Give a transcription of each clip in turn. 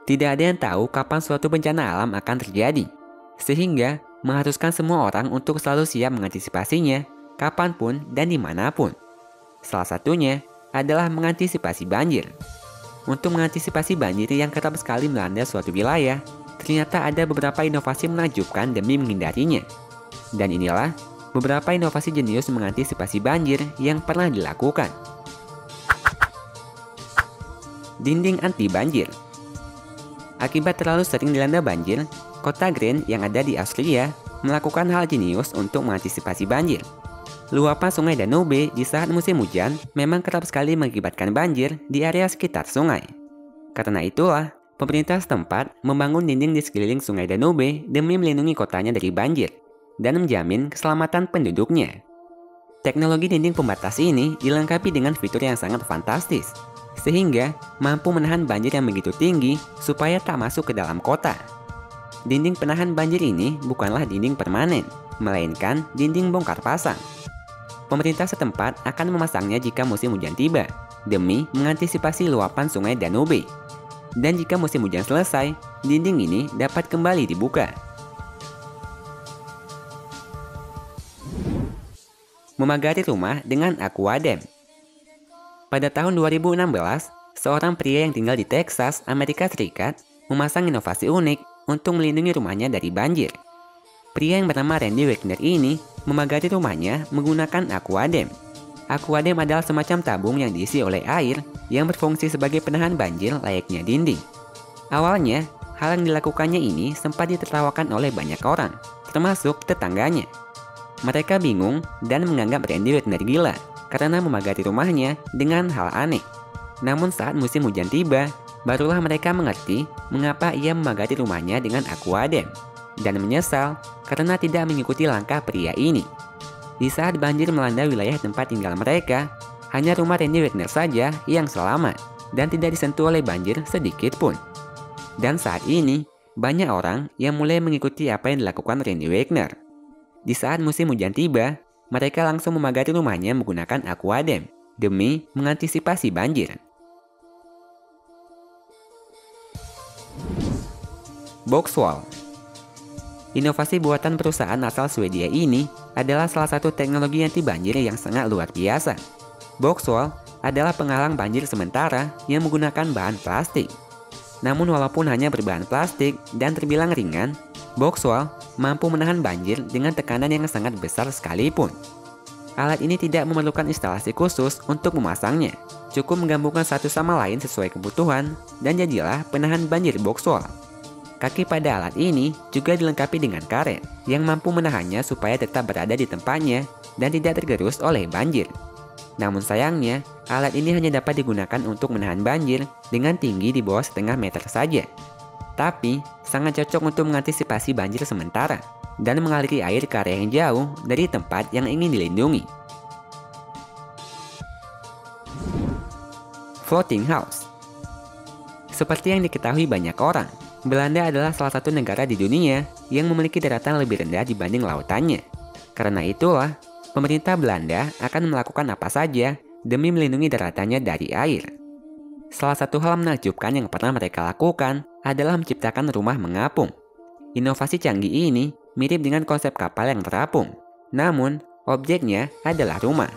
Tidak ada yang tahu kapan suatu bencana alam akan terjadi, sehingga mengharuskan semua orang untuk selalu siap mengantisipasinya, kapanpun dan dimanapun. Salah satunya adalah mengantisipasi banjir. Untuk mengantisipasi banjir yang kerap sekali melanda suatu wilayah, ternyata ada beberapa inovasi menakjubkan demi menghindarinya. Dan inilah beberapa inovasi jenius mengantisipasi banjir yang pernah dilakukan. Dinding anti banjir. Akibat terlalu sering dilanda banjir, kota Grand yang ada di Austria melakukan hal jenius untuk mengantisipasi banjir. Luapan sungai Danube di saat musim hujan memang kerap sekali mengakibatkan banjir di area sekitar sungai. Karena itulah, pemerintah setempat membangun dinding di sekeliling sungai Danube demi melindungi kotanya dari banjir dan menjamin keselamatan penduduknya. Teknologi dinding pembatas ini dilengkapi dengan fitur yang sangat fantastis, sehingga mampu menahan banjir yang begitu tinggi supaya tak masuk ke dalam kota. Dinding penahan banjir ini bukanlah dinding permanen, melainkan dinding bongkar pasang. Pemerintah setempat akan memasangnya jika musim hujan tiba, demi mengantisipasi luapan sungai Danube. Dan jika musim hujan selesai, dinding ini dapat kembali dibuka. Memagari rumah dengan aquadam. Pada tahun 2016, seorang pria yang tinggal di Texas, Amerika Serikat, memasang inovasi unik untuk melindungi rumahnya dari banjir. Pria yang bernama Randy Wagner ini memagari rumahnya menggunakan aquadam. Aquadam adalah semacam tabung yang diisi oleh air yang berfungsi sebagai penahan banjir layaknya dinding. Awalnya, hal yang dilakukannya ini sempat ditertawakan oleh banyak orang, termasuk tetangganya. Mereka bingung dan menganggap Randy Wagner gila karena memagari rumahnya dengan hal aneh. Namun saat musim hujan tiba, barulah mereka mengerti mengapa ia memagari rumahnya dengan aquadam dan menyesal karena tidak mengikuti langkah pria ini. Di saat banjir melanda wilayah tempat tinggal mereka, hanya rumah Randy Wagner saja yang selamat dan tidak disentuh oleh banjir sedikit pun. Dan saat ini, banyak orang yang mulai mengikuti apa yang dilakukan Randy Wagner. Di saat musim hujan tiba, mereka langsung memagari rumahnya menggunakan aquadam demi mengantisipasi banjir. Box wall. Inovasi buatan perusahaan asal Swedia ini adalah salah satu teknologi anti banjir yang sangat luar biasa. Box wall adalah penghalang banjir sementara yang menggunakan bahan plastik. Namun walaupun hanya berbahan plastik dan terbilang ringan, box wall mampu menahan banjir dengan tekanan yang sangat besar sekalipun. Alat ini tidak memerlukan instalasi khusus untuk memasangnya, cukup menggabungkan satu sama lain sesuai kebutuhan dan jadilah penahan banjir box wall. Kaki pada alat ini juga dilengkapi dengan karet yang mampu menahannya supaya tetap berada di tempatnya dan tidak tergerus oleh banjir. Namun sayangnya, alat ini hanya dapat digunakan untuk menahan banjir dengan tinggi di bawah setengah meter saja. Tapi, sangat cocok untuk mengantisipasi banjir sementara dan mengaliri air ke area yang jauh dari tempat yang ingin dilindungi. Floating house. Seperti yang diketahui banyak orang, Belanda adalah salah satu negara di dunia yang memiliki daratan lebih rendah dibanding lautannya. Karena itulah, pemerintah Belanda akan melakukan apa saja demi melindungi daratannya dari air. Salah satu hal menakjubkan yang pernah mereka lakukan adalah menciptakan rumah mengapung. Inovasi canggih ini mirip dengan konsep kapal yang terapung, namun objeknya adalah rumah.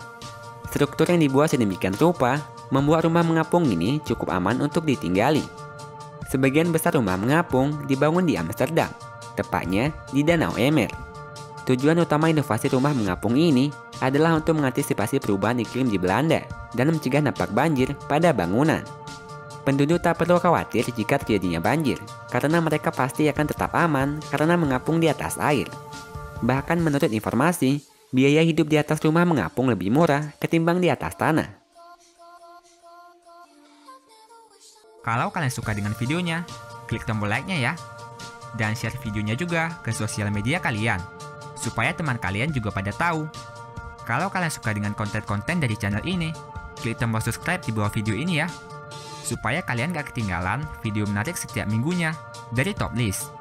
Struktur yang dibuat sedemikian rupa membuat rumah mengapung ini cukup aman untuk ditinggali. Sebagian besar rumah mengapung dibangun di Amsterdam, tepatnya di Danau Emer. Tujuan utama inovasi rumah mengapung ini adalah untuk mengantisipasi perubahan iklim di Belanda dan mencegah dampak banjir pada bangunan. Penduduk tak perlu khawatir jika terjadinya banjir, karena mereka pasti akan tetap aman karena mengapung di atas air. Bahkan menurut informasi, biaya hidup di atas rumah mengapung lebih murah ketimbang di atas tanah. Kalau kalian suka dengan videonya, klik tombol like-nya ya. Dan share videonya juga ke sosial media kalian, supaya teman kalian juga pada tahu. Kalau kalian suka dengan konten-konten dari channel ini, klik tombol subscribe di bawah video ini ya, supaya kalian gak ketinggalan video menarik setiap minggunya dari Top List.